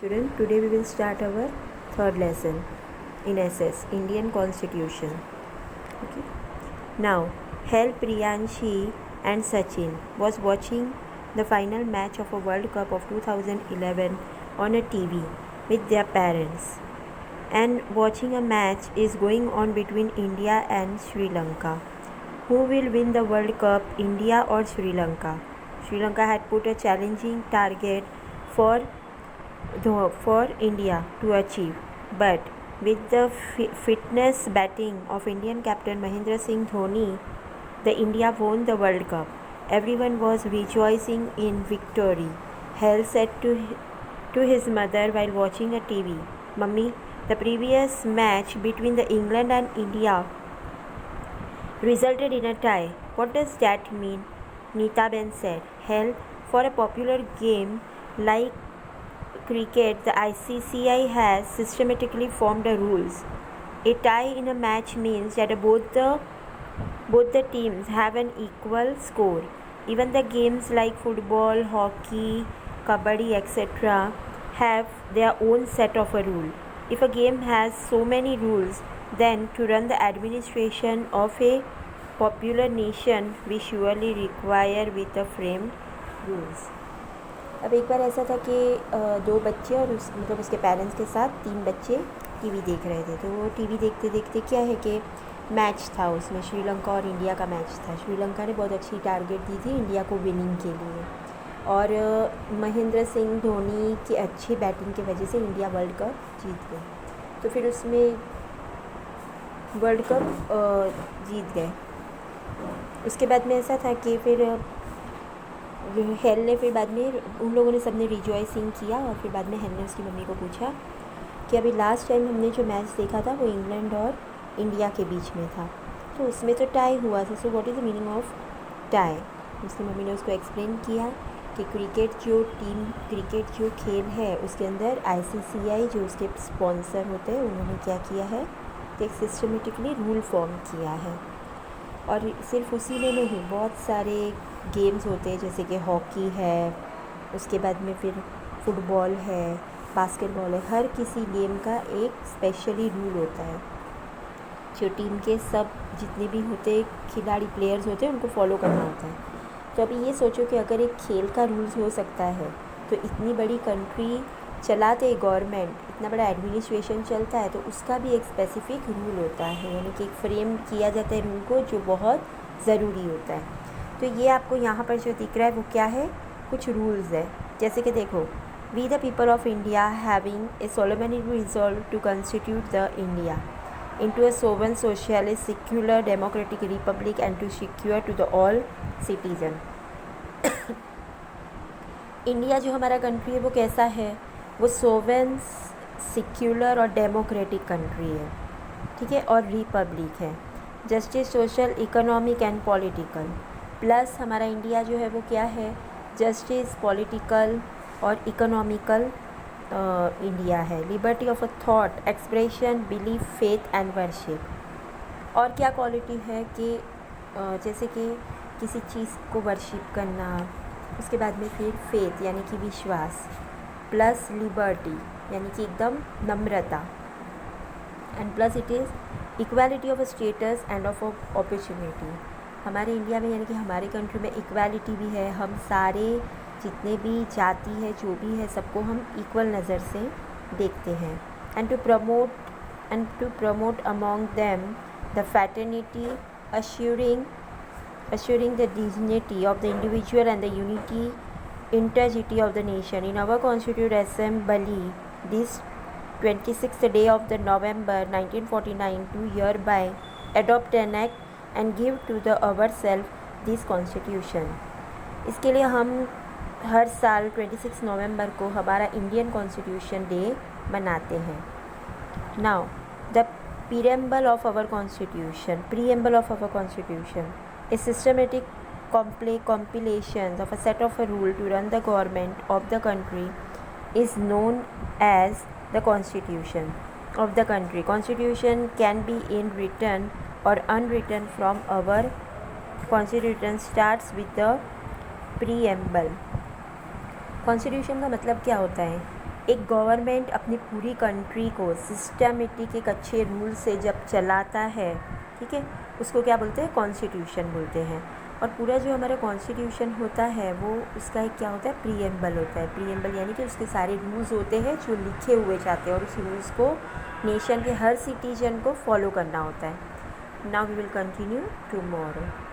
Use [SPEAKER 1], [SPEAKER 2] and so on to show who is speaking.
[SPEAKER 1] Student, today we will start our third lesson in SS, Indian Constitution. Okay. Now, Hel Priyanshi and Sachin was watching the final match of a World Cup of 2011 on a TV with their parents. And watching a match is going on between India and Sri Lanka. Who will win the World Cup, India or Sri Lanka? Sri Lanka had put a challenging target for India to achieve, but with the fitness batting of Indian captain Mahendra Singh Dhoni, the India won the World Cup. Everyone was rejoicing in victory. Hal said to his mother while watching a TV, "Mummy, the previous match between the England and India resulted in a tie. What does that mean?" Neetaben said. "Hell, for a popular game like cricket, the ICCI has systematically formed the rules. A tie in a match means that both the teams have an equal score. Even the games like football, hockey, kabaddi, etc. have their own set of a rule. If a game has so many rules, then to run the administration of a popular nation, we surely require with a framed rules." अब एक बार ऐसा था कि दो बच्चे और उसके parents के साथ तीन बच्चे टीवी देख रहे थे। तो वो टीवी देखते देखते क्या है कि मैच था, उसमें श्रीलंका और इंडिया का मैच था। श्रीलंका ने बहुत अच्छी टारगेट दी थी इंडिया को विनिंग के लिए, और महेंद्र सिंह धोनी की अच्छी बैटिंग की वजह से इंडिया वर्ल्ड कप जीत गई। तो फिर उसमें वर्ल्ड कप जीत गए। उसके बाद में ऐसा था कि फिर हेल ने फिर बाद में उन लोगों ने सबने रिजॉइसिंग किया, और फिर बाद में हेल ने उसकी मम्मी को पूछा कि अभी लास्ट टाइम हमने जो मैच देखा था वो इंग्लैंड और इंडिया के बीच में था, तो उसमें तो टाई हुआ था। So what is the meaning of tie? उसकी मम्मी ने उसको एक्सप्लेन किया कि क्रिकेट जो खेल है उसके अंदर ICCI जो उसके स्पॉन्सर होते हैं उन्होंने क्या किया है कि एक सिस्टमेटिकली रूल फॉर्म किया है। और सिर्फ उसी में नहीं, बहुत सारे गेम्स होते हैं जैसे कि हॉकी है, उसके बाद में फिर फुटबॉल है, बास्केटबॉल है। हर किसी गेम का एक स्पेशली रूल होता है जो टीम के सब जितने भी होते खिलाड़ी प्लेयर्स होते हैं उनको फॉलो करना होता है। तो अभी ये सोचो कि अगर एक खेल का रूल्स हो सकता है तो इतनी बड़ी कंट्री चलाते गवर्नमेंट, इतना बड़ा एडमिनिस्ट्रेशन चलता है, तो उसका भी एक स्पेसिफिक रूल होता है, यानी कि एक फ्रेम किया जाता है रूल को जो बहुत ज़रूरी होता है। तो ये आपको यहाँ पर जो दिख रहा है वो क्या है, कुछ रूल्स है। जैसे कि देखो, we the people of India having a solemnly resolved to constitute the India into a sovereign socialist secular democratic republic and to secure to the all citizen। India जो हमारा कंट्री है वो कैसा है, वो सोवेन सिक्युलर और democratic country है, ठीक है, और रिपब्लिक है, justice social economic and political. Plus हमारा इंडिया जो है वो क्या है, जस्टिस पॉलिटिकल और इकोनॉमिकल इंडिया है। Liberty of a thought, expression, belief, faith and worship. और क्या क्वालिटी है कि जैसे कि किसी चीज़ को वर्शिप करना, उसके बाद में फिर फेथ यानी कि विश्वास, प्लस लिबर्टी यानी कि एकदम नम्रता, and plus it is equality of a status and of opportunity. हमारे इंडिया में यानी कि हमारे कंट्री में इक्वालिटी भी है, हम सारे जितने भी जाति है जो भी है सबको हम इक्वल नज़र से देखते हैं। And to promote among them the fraternity, assuring the dignity of the individual and the interity of the nation। In our Constituent Assembly, this 26th day of the November 1949, do hereby adopt an act and give to the ourselves this Constitution। इसके लिए हम हर साल 26 नवंबर को हमारा Indian constitution day मनाते हैं। Now the preamble of our constitution is systematic compilation of a set of a rule to run the government of the country is known as the constitution of the country। Constitution can be in written or unwritten from our constitution starts with the preamble। Constitution का मतलब क्या होता है, एक government अपनी पूरी country को systematic एक अच्छे रूल से जब चलाता है, ठीक है, उसको क्या बोलते हैं, कॉन्स्टिट्यूशन बोलते हैं। और पूरा जो हमारा कॉन्स्टिट्यूशन होता है वो उसका एक क्या होता है, प्रीएम्बल होता है। प्रीएम्बल यानी कि उसके सारे रूल्स होते हैं जो लिखे हुए जाते हैं और उस रूल्स को नेशन के हर सिटीजन को फॉलो करना होता है। Now we will continue tomorrow.